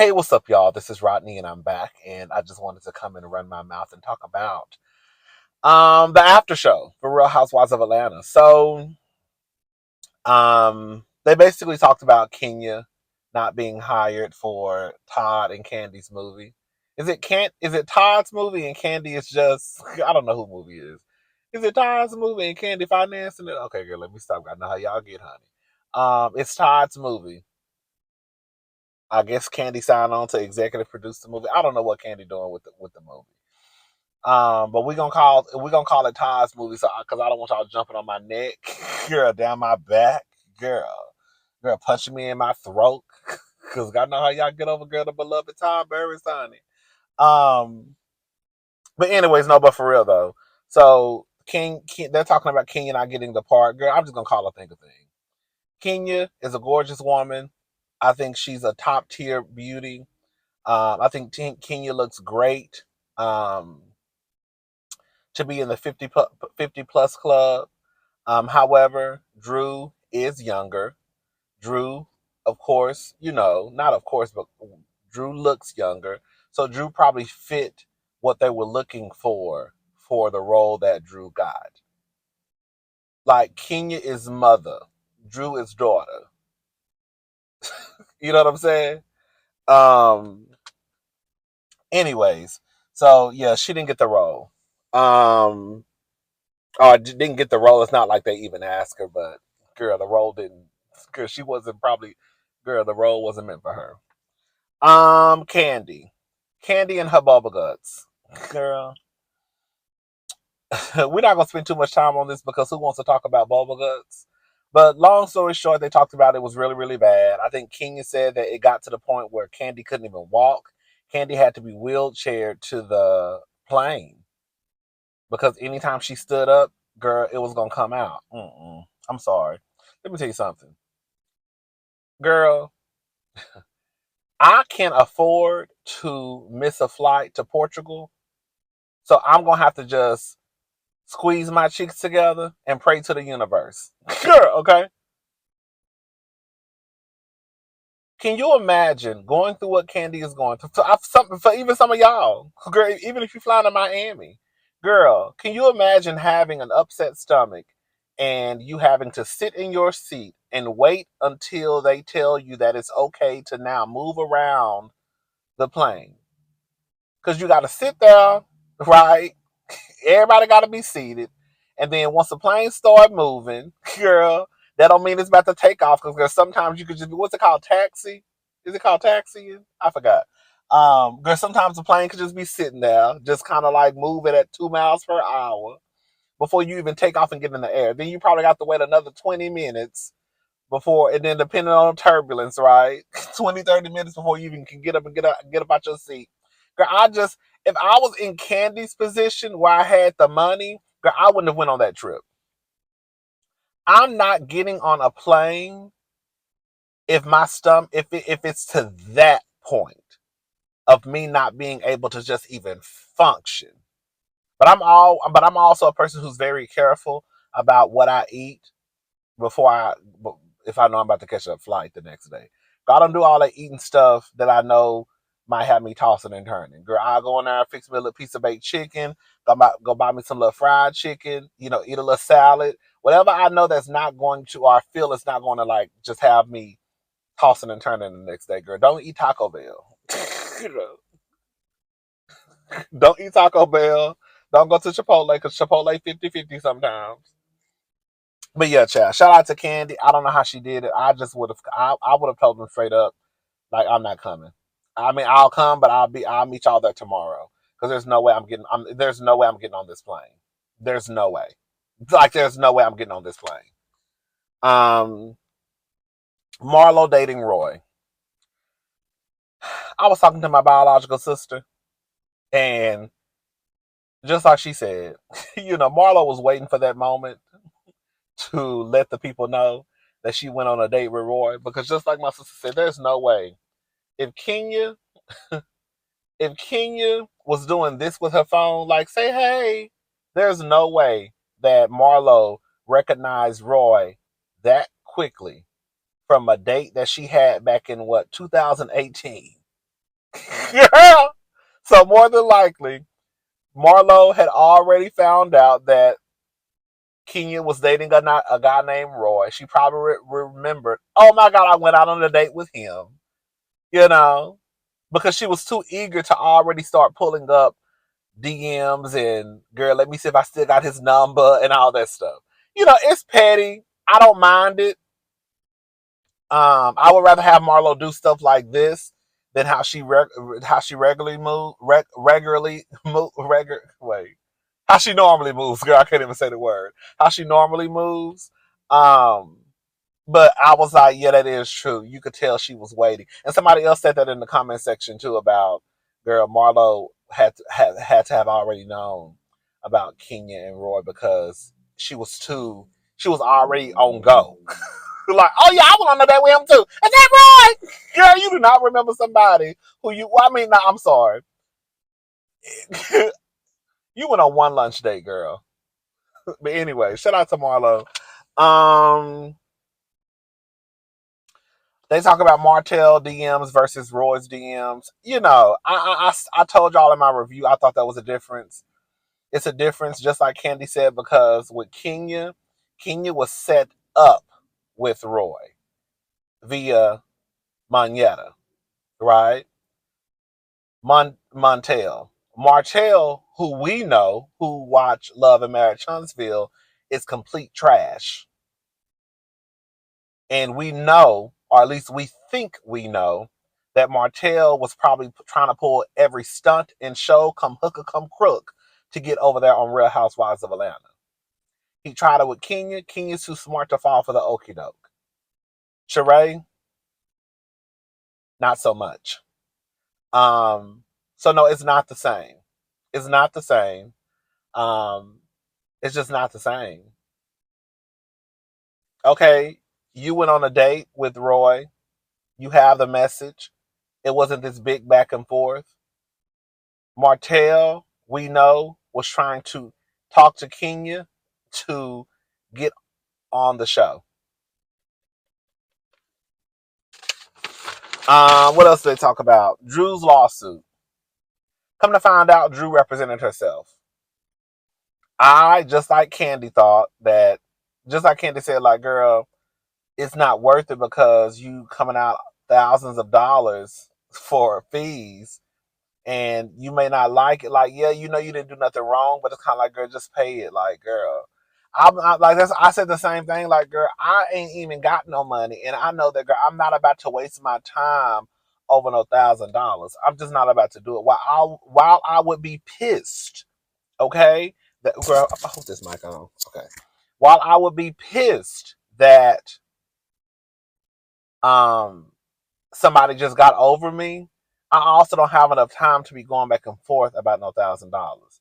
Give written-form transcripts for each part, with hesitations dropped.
Hey, what's up, y'all? This is Rodney, and I'm back. And I just wanted to come in and run my mouth and talk about the after show for Real Housewives of Atlanta. They basically talked about Kenya not being hired for Todd and Candy's movie. Is it Todd's movie and Candy is just I don't know who movie it is. Is it Todd's movie and Candy financing it? Okay, girl, let me stop. I know how y'all get, honey. It's Todd's movie. I guess Candy signed on to executive produce the movie. I don't know what Candy doing with the movie. But we're gonna call it Todd's movie, so because I don't want y'all jumping on my neck, girl, down my back, girl, punching me in my throat, because I know how y'all get over, girl, the beloved Todd Burris, honey. Um, but anyways, no, but for real though, so King they're talking about Kenya not getting the part, girl. I'm just gonna call a thing a thing. Kenya is a gorgeous woman. I think she's a top tier beauty. I think Kenya looks great um, to be in the 50 plus club. However, Drew is younger. Drew, of course, not of course, but Drew looks younger. So Drew probably fit what they were looking for the role that Drew got. Like Kenya is mother, Drew is daughter. You know what I'm saying? Um, anyways, so yeah, she didn't get the role. Um, or didn't get the role. It's not like they even asked her, but girl, the role didn't. Girl, she wasn't probably. Girl, the role wasn't meant for her. Candy and her bubble guts. Girl, we're not gonna spend too much time on this because who wants to talk about bubble guts? But long story short, they talked about it was really, really bad. I think Kenya said that it got to the point where Candy couldn't even walk. Candy had to be wheelchaired to the plane because anytime she stood up, girl, it was gonna come out. I'm sorry. Let me tell you something, girl. I can't afford to miss a flight to Portugal, so I'm gonna have to just squeeze my cheeks together and pray to the universe. Girl, okay. Can you imagine going through what Candy is going through? For even some of y'all, girl, even if you fly to Miami, girl, can you imagine having an upset stomach and you having to sit in your seat and wait until they tell you that it's okay to now move around the plane? Because you got to sit there, right? Everybody got to be seated. And then once the plane start moving, girl, that don't mean it's about to take off because sometimes you could just be, what's it called? Taxi? Is it called taxiing? I forgot. Girl, sometimes the plane could just be sitting there, just kind of like moving at 2 miles per hour before you even take off and get in the air. Then you probably got to wait another 20 minutes before, and then depending on turbulence, right? 20, 30 minutes before you even can get up out your seat. Girl, if I was in Candy's position where I had the money, girl, I wouldn't have went on that trip. I'm not getting on a plane if my stomach, if it's to that point of me not being able to just even function. But I'm also a person who's very careful about what I eat before if I know I'm about to catch a flight the next day. I don't do all that eating stuff that I know might have me tossing and turning. Girl, I'll go in there, fix me a little piece of baked chicken, go buy me some little fried chicken, eat a little salad. Whatever I know that's not going to, or I feel it's not going to like just have me tossing and turning the next day, girl. Don't eat Taco Bell. Don't eat Taco Bell. Don't go to Chipotle because Chipotle 50-50 sometimes. But yeah, child. Shout out to Candy. I don't know how she did it. I just would have. I would have told them straight up, like I'm not coming. I mean, I'll come, but I'll meet y'all there tomorrow because there's no way I'm getting. There's no way I'm getting on this plane. There's no way. Like there's no way I'm getting on this plane. Um, Marlo dating Roy. I was talking to my biological sister, and just like she said, Marlo was waiting for that moment to let the people know that she went on a date with Roy because just like my sister said, there's no way if Kenya if Kenya was doing this with her phone, like say hey, there's no way that Marlo recognized Roy that quickly from a date that she had back in what 2018. Yeah. So more than likely, Marlo had already found out that Kenya was dating a guy named Roy. She probably remembered, oh my God, I went out on a date with him, you know, because she was too eager to already start pulling up DMs and, girl, let me see if I still got his number and all that stuff. You know, it's petty. I don't mind it. I would rather have Marlo do stuff like this than how she regularly regularly wait, how she normally moves. Girl, I can't even say the word. How she normally moves. Um, but I was like, yeah, that is true. You could tell she was waiting. And somebody else said that in the comment section too about, girl, Marlo had to have already known about Kenya and Roy because she was already on go. Like, oh yeah, I went on a date with him too. Is that right? Girl, you do not remember somebody who you, well, I mean, no, I'm sorry. You went on one lunch date, girl. But anyway, shout out to Marlo. Um, they talk about Martell DMs versus Roy's DMs. You know, I told y'all in my review, I thought that was a difference. It's a difference, just like Candy said, because with Kenya, Kenya was set up with Roy via Manetta, right? Montel. Martell, who we know, who watch Love and Marriage Huntsville, is complete trash. And we know, or at least we think we know, that Martell was probably trying to pull every stunt and show, come hook or come crook, to get over there on Real Housewives of Atlanta. He tried it with Kenya. Kenya's too smart to fall for the okie doke. Charade, not so much. Um, so no, it's not the same. It's not the same. Um, it's just not the same. Okay, you went on a date with Roy. You have the message. It wasn't this big back and forth. Martell, we know, was trying to talk to Kenya to get on the show. What else did they talk about? Drew's lawsuit. Come to find out, Drew represented herself. I, just like Candy, thought that, just like Candy said, like, girl, it's not worth it because you coming out thousands of dollars for fees and you may not like it. Like, yeah, you know you didn't do nothing wrong, but it's kind of like, girl, just pay it. Like, girl, I like that's. I said the same thing. Like, girl, I ain't even got no money, and I know that, girl, I'm not about to waste my time over no $1,000. I'm just not about to do it. While I would be pissed, okay, that, girl, I hope this mic on. Okay, while I would be pissed that um somebody just got over me, I also don't have enough time to be going back and forth about no $1,000.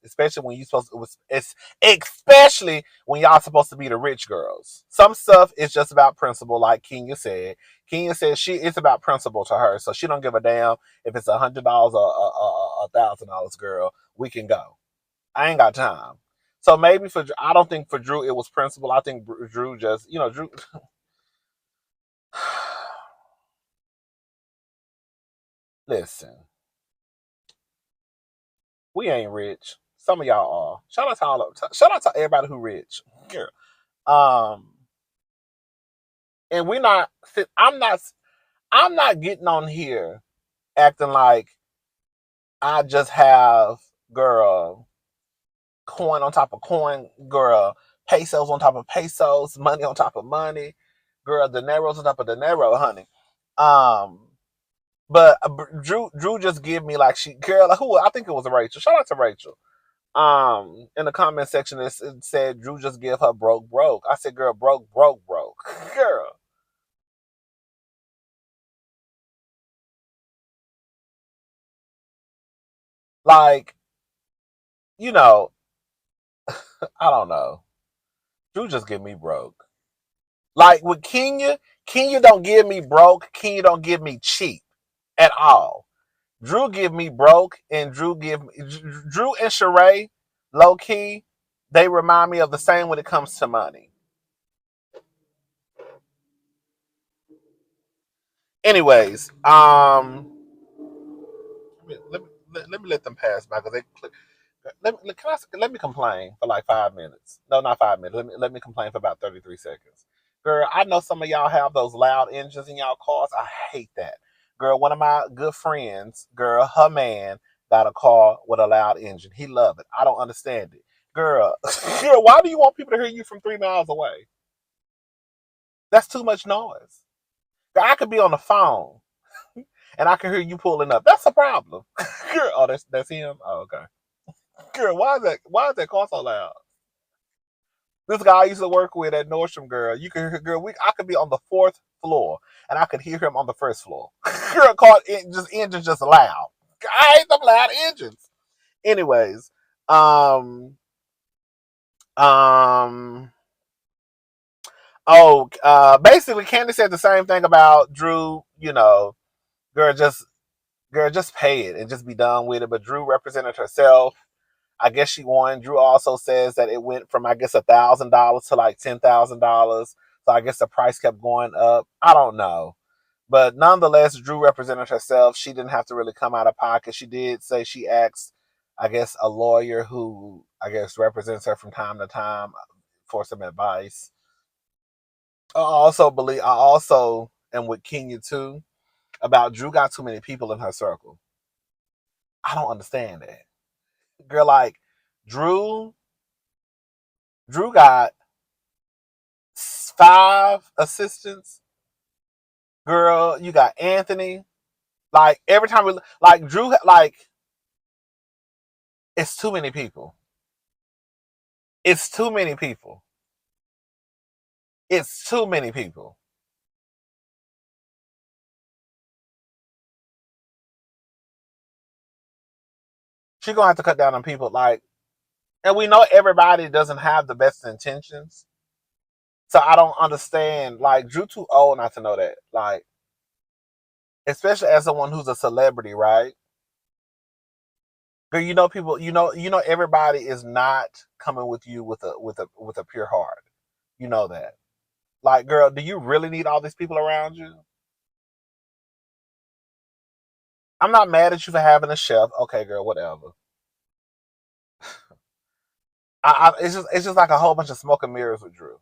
Especially when you supposed to, it's especially when y'all supposed to be the rich girls. Some stuff is just about principle, like Kenya said. Kenya said it's about principle to her, so she don't give a damn if it's $100 or $1,000. Girl, we can go. I ain't got time. So maybe I don't think for Drew it was principle. I think Drew just, Drew. Listen, we ain't rich. Some of y'all are. Shout out to everybody who rich. Girl. Um, and we not. I'm not. I'm not getting on here acting like I just have, girl, coin on top of coin, girl, pesos on top of pesos, money on top of money, girl, dineros on top of dinero, honey. Um, but Drew just give me like girl, who I think it was Rachel. Shout out to Rachel. In the comment section it said Drew just give her broke. I said, girl, broke. Girl. Like, you know, I don't know. Drew just give me broke. Like with Kenya don't give me broke. Kenya don't give me cheap at all. Drew give me broke, and Drew and Charade, low key, they remind me of the same when it comes to money. Anyways, let me let them pass by because they. Let me complain for like 5 minutes. No, not 5 minutes. Let me complain for about 33 seconds. Girl, I know some of y'all have those loud engines in y'all cars. I hate that. Girl, one of my good friends, girl, her man got a car with a loud engine. He love it. I don't understand it. Girl, girl, why do you want people to hear you from 3 miles away? That's too much noise. Girl, I could be on the phone and I can hear you pulling up. That's a problem. Girl, oh, that's him. Oh, okay. Girl, why is that car so loud? This guy I used to work with at Nordstrom, girl, you can hear, girl, I could be on the fourth floor and I could hear him on the first floor. Girl, car engines just loud. I hate them loud engines. Anyways, um, um, basically, Candy said the same thing about Drew. Girl, just pay it and just be done with it. But Drew represented herself. I guess she won. Drew also says that it went from, I guess, $1,000 to like $10,000. So I guess the price kept going up. I don't know. But nonetheless, Drew represented herself. She didn't have to really come out of pocket. She did say she asked, I guess, a lawyer who, I guess, represents her from time to time for some advice. I also am with Kenya too about Drew got too many people in her circle. I don't understand that. Girl, like, Drew Drew got 5 assistants. Girl, you got Anthony. Like every time like Drew, like it's too many people. It's too many people. It's too many people. She's gonna have to cut down on people. Like, and we know everybody doesn't have the best intentions. So I don't understand. Like, Drew too old not to know that. Like, especially as someone who's a celebrity, right? Girl, people. Everybody is not coming with you with a pure heart. You know that. Like, girl, do you really need all these people around you? I'm not mad at you for having a chef. Okay, girl, whatever. It's just like a whole bunch of smoke and mirrors with Drew.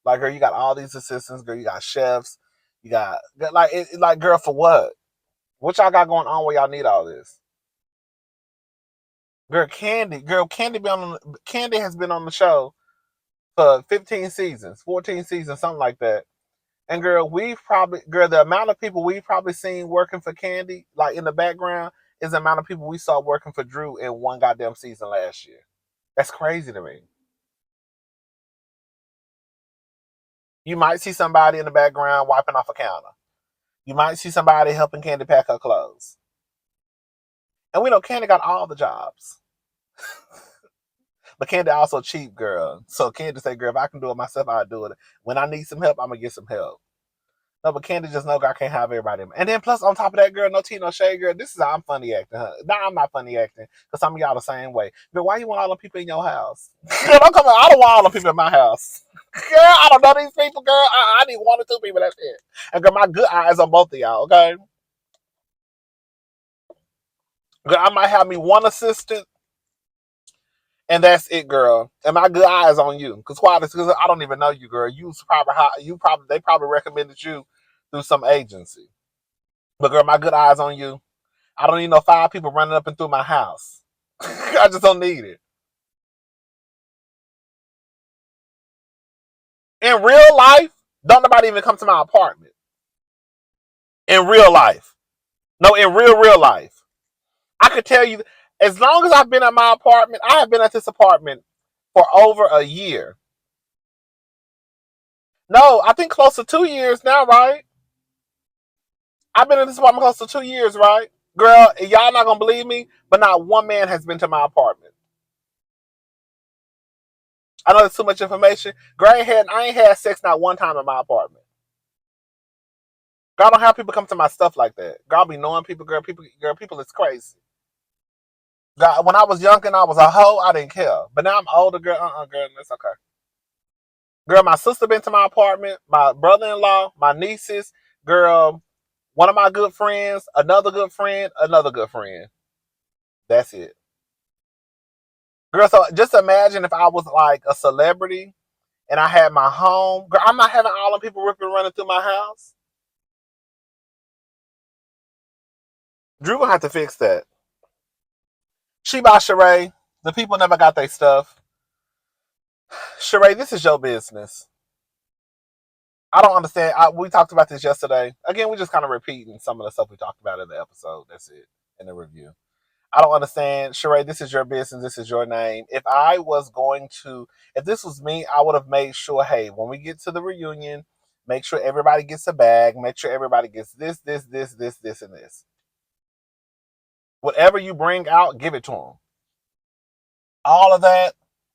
Like, girl, you got all these assistants. Girl, you got chefs. You got like, girl, for what? What y'all got going on where y'all need all this? Candy has been on the show for 15 seasons, 14 seasons, something like that. And girl, the amount of people we've probably seen working for Candy, like in the background, is the amount of people we saw working for Drew in one goddamn season last year. That's crazy to me. You might see somebody in the background wiping off a counter. You might see somebody helping Candy pack her clothes. And we know Candy got all the jobs. But Candy also cheap, girl. So Candy say, girl, if I can do it myself, I'll do it. When I need some help, I'm gonna get some help. No, but Candy just know I can't have everybody. And then plus on top of that, girl, no tea, no shade, girl. This is how I'm funny acting, huh? Nah, I'm not funny acting. Because some of y'all the same way. Girl, why you want all the people in your house? Girl, I don't want all the people in my house. Girl, I don't know these people, girl. I need 1 or 2 people, that's it. And girl, my good eyes on both of y'all, okay? Girl, I might have me one assistant, and that's it, girl. And my good eyes on you. Because I don't even know you, girl. They probably recommended you through some agency. But girl, my good eyes on you. I don't need no 5 people running up and through my house. I just don't need it. In real life, don't nobody even come to my apartment. In real life. No, in real life. I could tell you, as long as I've been at my apartment, I have been at this apartment for over a year. No, I think close to 2 years now, right? I've been in this apartment close to 2 years, right? Girl, y'all not gonna believe me, but not one man has been to my apartment. I know that's too much information. Girl, I ain't had sex not one time in my apartment. Girl, I don't have people come to my stuff like that. Girl, I be knowing people, people is crazy. Girl, when I was young and I was a hoe, I didn't care. But now I'm older, girl. Girl, that's okay. Girl, my sister been to my apartment, my brother-in-law, my nieces, girl, one of my good friends, another good friend, another good friend. That's it. Girl, so just imagine if I was like a celebrity and I had my home. Girl, I'm not having all them people ripping running through my house. Drew gonna have to fix that. She by Charade. The people never got their stuff. Charade, this is your business. I don't understand. We talked about this yesterday. Again, we just kind of repeating some of the stuff we talked about in the episode. That's it. In the review. I don't understand. Charade, this is your business. This is your name. If this was me, I would have made sure, hey, when we get to the reunion, make sure everybody gets a bag. Make sure everybody gets this, and this. Whatever you bring out, give it to them. All of that,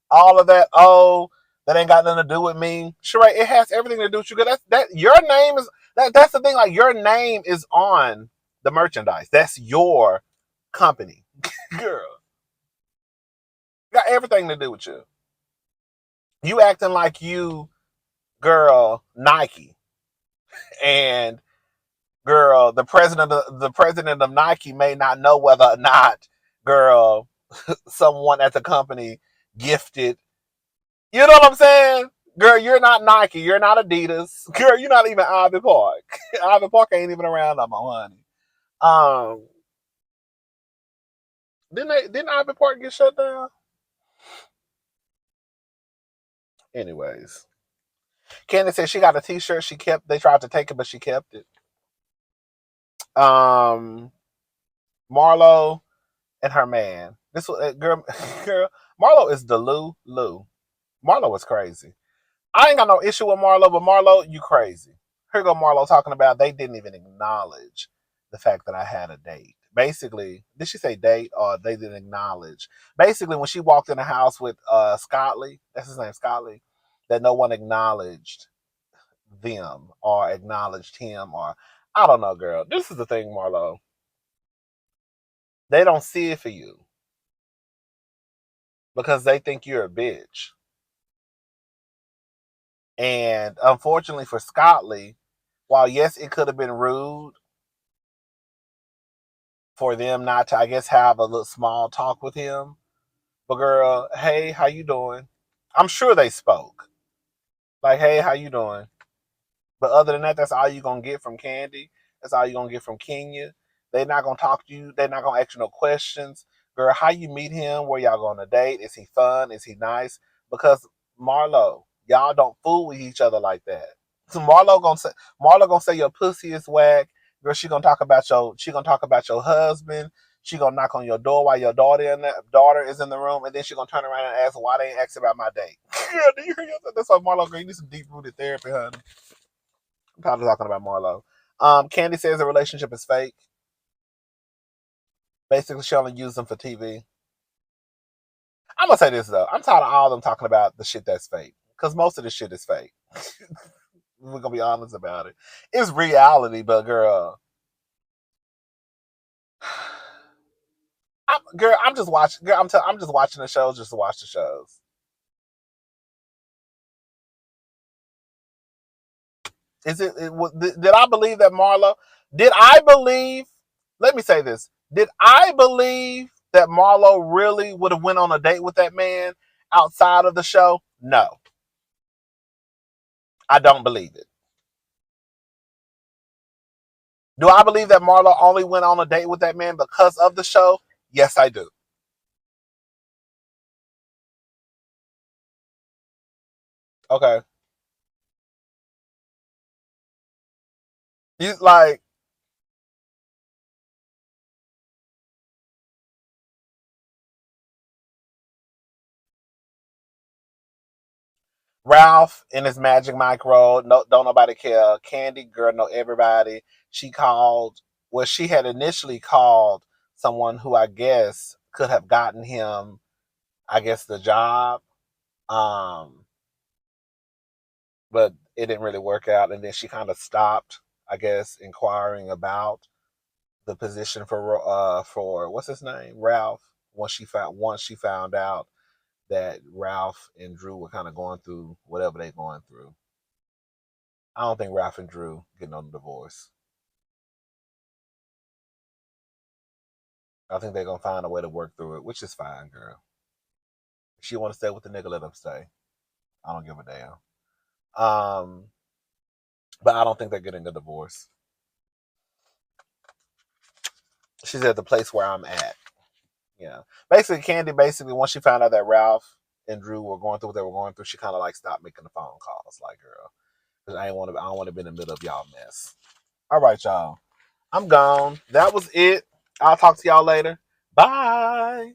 all of that. Oh, that ain't got nothing to do with me. Sheree, it has everything to do with you. That your name is that's the thing. Like your name is on the merchandise. That's your company, girl. Got everything to do with you. You acting like you, girl, Nike, and girl, the president of Nike may not know whether or not, girl, someone at the company gifted. You know what I'm saying? Girl, you're not Nike. You're not Adidas. Girl, you're not even Ivy Park. Ivy Park ain't even around no more, honey. Um, didn't Ivy Park get shut down? Anyways, Candace said she got a T-shirt. They tried to take it, but she kept it. Um, Marlo and her man. This was girl. Girl, Marlo is the Lou. Marlo is crazy. I ain't got no issue with Marlo, but Marlo, you crazy. Here go Marlo talking about they didn't even acknowledge the fact that I had a date. Basically, did she say date or they didn't acknowledge? Basically, when she walked in the house with Scottley, that's his name, Scottley, that no one acknowledged them or acknowledged him or I don't know, girl. This is the thing, Marlo. They don't see it for you because they think you're a bitch. And unfortunately for Scottley, while yes, it could have been rude for them not to, I guess, have a little small talk with him. But girl, hey, how you doing? I'm sure they spoke. Like, hey, how you doing? But other than that, that's all you gonna get from Candy. That's all you gonna get from Kenya. They're not gonna talk to you. They're not gonna ask you no questions. Girl, how you meet him? Where y'all going on a date? Is he fun? Is he nice? Because Marlo, y'all don't fool with each other like that. So Marlo gonna say your pussy is whack. Girl, she gonna talk about your husband. She gonna knock on your door while your daughter is in the room, and then she gonna turn around and ask why they ain't ask about my date. Girl, do you hear yourself? That's why Marlo, girl, you need some deep rooted therapy, honey. I'm tired of talking about Marlo. Candy says the relationship is fake. Basically, she only used them for TV. I'm gonna say this though. I'm tired of all of them talking about the shit that's fake. Because most of the shit is fake. We're gonna be honest about it. It's reality, but girl, I'm just watching. Girl, I'm just watching the shows just to watch the shows. Did I believe that Marlo? Did I believe? Let me say this. Did I believe that Marlo really would have went on a date with that man outside of the show? No, I don't believe it. Do I believe that Marlo only went on a date with that man because of the show? Yes, I do. Okay. He's like Ralph in his Magic Mike role. No, don't nobody care. Candy girl know everybody. She called. Well, she had initially called someone who I guess could have gotten him, I guess, the job. Um, but it didn't really work out, and then she kind of stopped, I guess, inquiring about the position for what's his name, Ralph. Once she found out that Ralph and Drew were kind of going through whatever they're going through. I don't think Ralph and Drew getting on the divorce. I think they're gonna find a way to work through it, which is fine, girl. If she want to stay with the nigga, let them stay. I don't give a damn. But I don't think they're getting a divorce. She's at the place where I'm at. Yeah. Basically, Candy, once she found out that Ralph and Drew were going through what they were going through, she kind of like stopped making the phone calls. Like, girl, because I don't want to be in the middle of y'all mess. All right, y'all. I'm gone. That was it. I'll talk to y'all later. Bye.